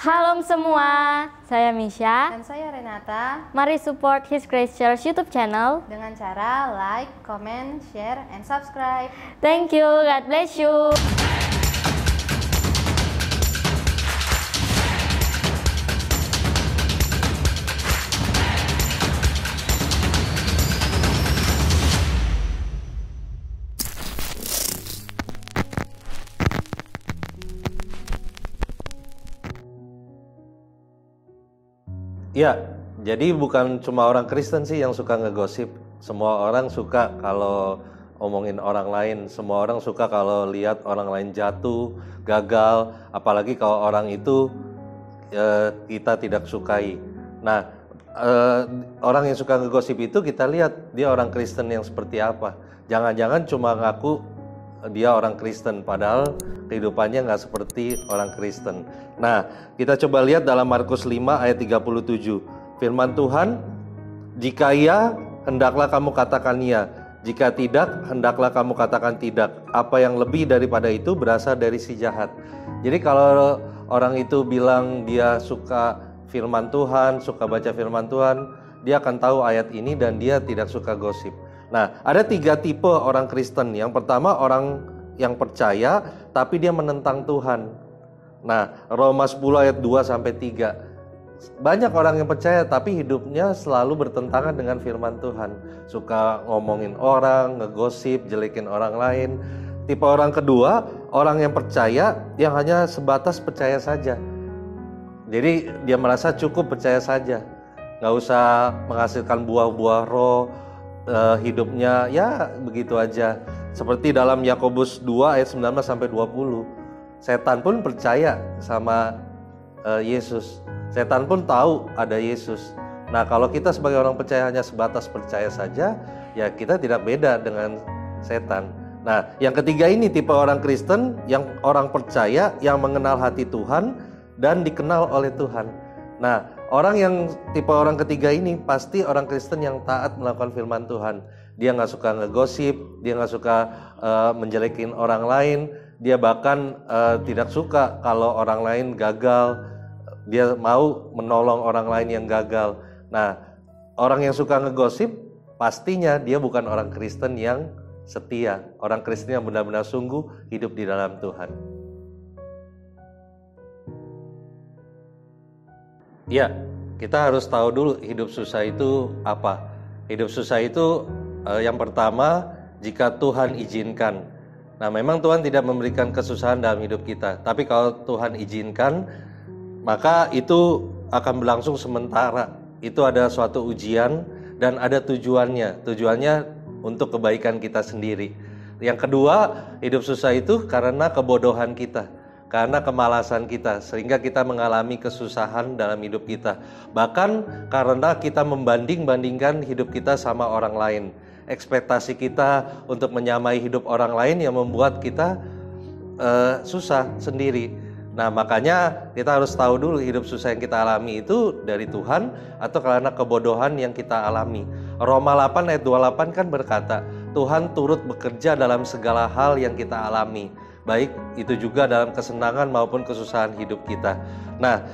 Halo semua, saya Misha. Dan saya Renata. Mari support His Grace Church YouTube channel dengan cara like, comment, share, and subscribe. Thank you, God bless you. Ya, jadi bukan cuma orang Kristen sih yang suka ngegosip. Semua orang suka kalau omongin orang lain. Semua orang suka kalau lihat orang lain jatuh, gagal. Apalagi kalau orang itu kita tidak sukai. Nah, orang yang suka ngegosip itu kita lihat dia orang Kristen yang seperti apa. Jangan-jangan cuma ngaku dia orang Kristen, padahal kehidupannya nggak seperti orang Kristen. Nah, kita coba lihat dalam Markus 5 ayat 37. Firman Tuhan, jika iya, hendaklah kamu katakan iya. Jika tidak, hendaklah kamu katakan tidak. Apa yang lebih daripada itu berasal dari si jahat. Jadi kalau orang itu bilang dia suka firman Tuhan, suka baca firman Tuhan, dia akan tahu ayat ini dan dia tidak suka gosip. Nah, ada 3 tipe orang Kristen. Yang pertama, orang yang percaya tapi dia menentang Tuhan. Nah, Roma 10 ayat 2-3. Banyak orang yang percaya tapi hidupnya selalu bertentangan dengan firman Tuhan. Suka ngomongin orang, ngegosip, jelekin orang lain. Tipe orang kedua, orang yang percaya yang hanya sebatas percaya saja. Jadi dia merasa cukup percaya saja, nggak usah menghasilkan buah-buah roh. Hidupnya ya begitu aja. Seperti dalam Yakobus 2 ayat 19-20. Setan pun percaya sama Yesus. Setan pun tahu ada Yesus. Nah, kalau kita sebagai orang percaya hanya sebatas percaya saja, ya kita tidak beda dengan setan. Nah, yang ketiga ini tipe orang Kristen yang orang percaya yang mengenal hati Tuhan dan dikenal oleh Tuhan. Nah, orang yang tipe orang ketiga ini pasti orang Kristen yang taat melakukan firman Tuhan. Dia nggak suka ngegosip, dia nggak suka menjelekin orang lain, dia bahkan tidak suka kalau orang lain gagal, dia mau menolong orang lain yang gagal. Nah, orang yang suka ngegosip pastinya dia bukan orang Kristen yang setia, orang Kristen yang benar-benar sungguh hidup di dalam Tuhan. Ya, kita harus tahu dulu hidup susah itu apa. Hidup susah itu yang pertama, jika Tuhan izinkan. Nah, memang Tuhan tidak memberikan kesusahan dalam hidup kita. Tapi kalau Tuhan izinkan, maka itu akan berlangsung sementara. Itu ada suatu ujian dan ada tujuannya. Tujuannya untuk kebaikan kita sendiri. Yang kedua, hidup susah itu karena kebodohan kita. Karena kemalasan kita, sehingga kita mengalami kesusahan dalam hidup kita. Bahkan karena kita membanding-bandingkan hidup kita sama orang lain. Ekspektasi kita untuk menyamai hidup orang lain yang membuat kita susah sendiri. Nah, makanya kita harus tahu dulu hidup susah yang kita alami itu dari Tuhan atau karena kebodohan yang kita alami. Roma 8 ayat 28 kan berkata, Tuhan turut bekerja dalam segala hal yang kita alami. Baik itu juga dalam kesenangan maupun kesusahan hidup kita. Nah,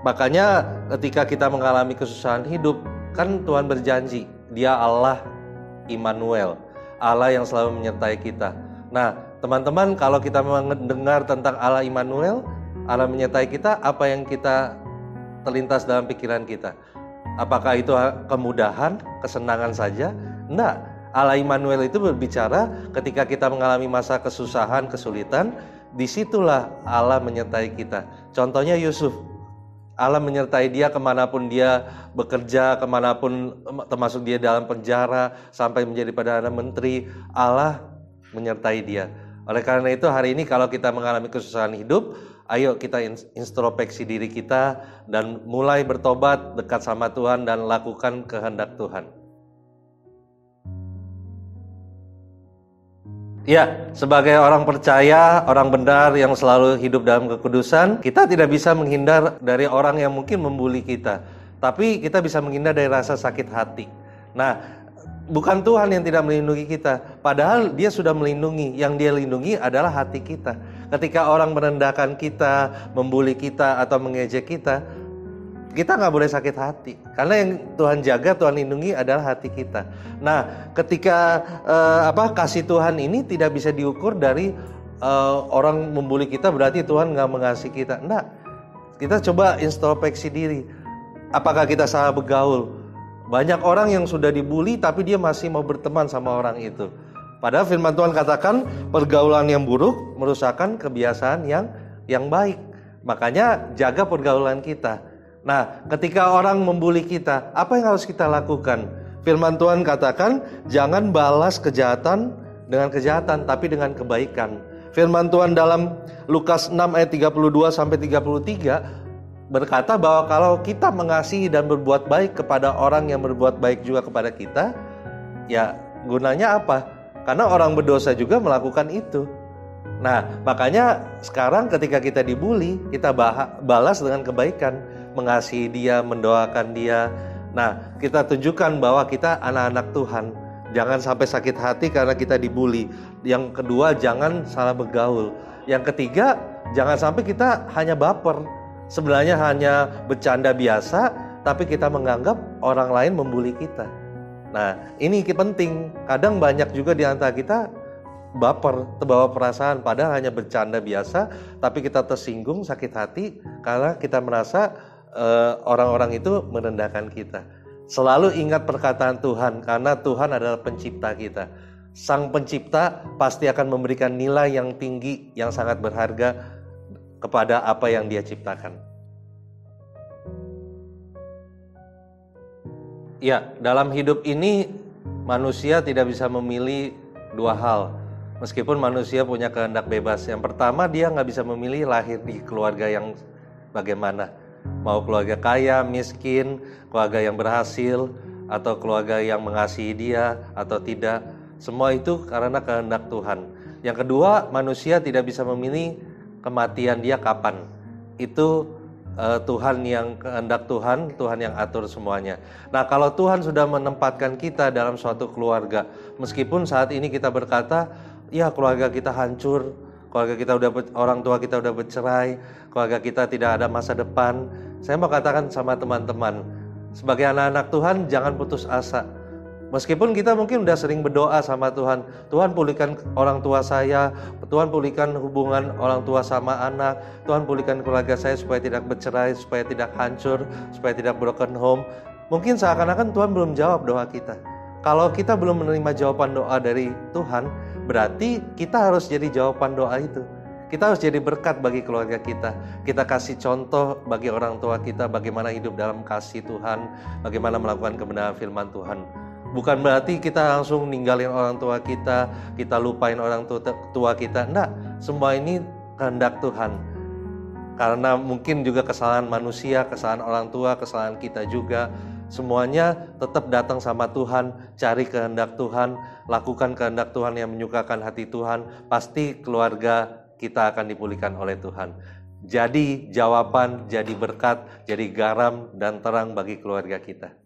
makanya ketika kita mengalami kesusahan hidup, kan Tuhan berjanji, Dia Allah Immanuel, Allah yang selalu menyertai kita. Nah, teman-teman, kalau kita mendengar tentang Allah Immanuel, Allah menyertai kita, apa yang kita terlintas dalam pikiran kita? Apakah itu kemudahan, kesenangan saja? Enggak. Allah Immanuel itu berbicara ketika kita mengalami masa kesusahan, kesulitan, disitulah Allah menyertai kita. Contohnya Yusuf, Allah menyertai dia kemanapun dia bekerja, kemanapun termasuk dia dalam penjara, sampai menjadi Perdana Menteri, Allah menyertai dia. Oleh karena itu hari ini kalau kita mengalami kesusahan hidup, ayo kita introspeksi diri kita dan mulai bertobat, dekat sama Tuhan dan lakukan kehendak Tuhan. Ya, sebagai orang percaya, orang benar yang selalu hidup dalam kekudusan, kita tidak bisa menghindar dari orang yang mungkin membuli kita. Tapi kita bisa menghindar dari rasa sakit hati. Nah, bukan Tuhan yang tidak melindungi kita. Padahal Dia sudah melindungi. Yang Dia lindungi adalah hati kita. ketika orang merendahkan kita, membuli kita atau mengejek kita nggak boleh sakit hati. Karena yang Tuhan jaga, Tuhan lindungi adalah hati kita. Nah, ketika kasih Tuhan ini tidak bisa diukur dari orang membuli kita berarti Tuhan nggak mengasihi kita. Enggak. Kita coba introspeksi diri. Apakah kita salah bergaul? Banyak orang yang sudah dibully tapi dia masih mau berteman sama orang itu. Padahal firman Tuhan katakan pergaulan yang buruk merusakkan kebiasaan yang baik. Makanya jaga pergaulan kita. Nah, ketika orang membuli kita, apa yang harus kita lakukan? Firman Tuhan katakan jangan balas kejahatan dengan kejahatan tapi dengan kebaikan. Firman Tuhan dalam Lukas 6 ayat 32 sampai 33 berkata bahwa kalau kita mengasihi dan berbuat baik kepada orang yang berbuat baik juga kepada kita, ya gunanya apa? Karena orang berdosa juga melakukan itu. Nah, makanya sekarang ketika kita dibully, kita balas dengan kebaikan, mengasihi dia, mendoakan dia. Nah, kita tunjukkan bahwa kita anak-anak Tuhan. Jangan sampai sakit hati karena kita dibully. Yang kedua, jangan salah bergaul. Yang ketiga, jangan sampai kita hanya baper. Sebenarnya hanya bercanda biasa, tapi kita menganggap orang lain membuli kita. Nah, ini penting. Kadang banyak juga di antara kita baper, terbawa perasaan, padahal hanya bercanda biasa, tapi kita tersinggung, sakit hati, karena kita merasa orang-orang itu merendahkan kita. Selalu ingat perkataan Tuhan, karena Tuhan adalah pencipta kita. Sang pencipta pasti akan memberikan nilai yang tinggi, yang sangat berharga kepada apa yang dia ciptakan. Ya, dalam hidup ini manusia tidak bisa memilih dua hal. Meskipun manusia punya kehendak bebas. Yang pertama, dia nggak bisa memilih lahir di keluarga yang bagaimana. Mau keluarga kaya, miskin, keluarga yang berhasil, atau keluarga yang mengasihi dia atau tidak. Semua itu karena kehendak Tuhan. Yang kedua, manusia tidak bisa memilih kematian dia kapan. Itu Tuhan yang kehendak Tuhan yang atur semuanya. Nah, kalau Tuhan sudah menempatkan kita dalam suatu keluarga, meskipun saat ini kita berkata, ya keluarga kita hancur, keluarga kita orang tua kita udah bercerai, keluarga kita tidak ada masa depan. Saya mau katakan sama teman-teman, sebagai anak-anak Tuhan jangan putus asa. Meskipun kita mungkin udah sering berdoa sama Tuhan, Tuhan pulihkan orang tua saya, Tuhan pulihkan hubungan orang tua sama anak, Tuhan pulihkan keluarga saya supaya tidak bercerai, supaya tidak hancur, supaya tidak broken home. Mungkin seakan-akan Tuhan belum jawab doa kita. Kalau kita belum menerima jawaban doa dari Tuhan, berarti kita harus jadi jawaban doa itu. Kita harus jadi berkat bagi keluarga kita. Kita kasih contoh bagi orang tua kita bagaimana hidup dalam kasih Tuhan, bagaimana melakukan kebenaran firman Tuhan. Bukan berarti kita langsung ninggalin orang tua kita lupain orang tua kita. Enggak, semua ini kehendak Tuhan. Karena mungkin juga kesalahan manusia, kesalahan orang tua, kesalahan kita juga. Semuanya tetap datang sama Tuhan, cari kehendak Tuhan, lakukan kehendak Tuhan yang menyukakan hati Tuhan. Pasti keluarga kita akan dipulihkan oleh Tuhan. Jadi jawaban, jadi berkat, jadi garam dan terang bagi keluarga kita.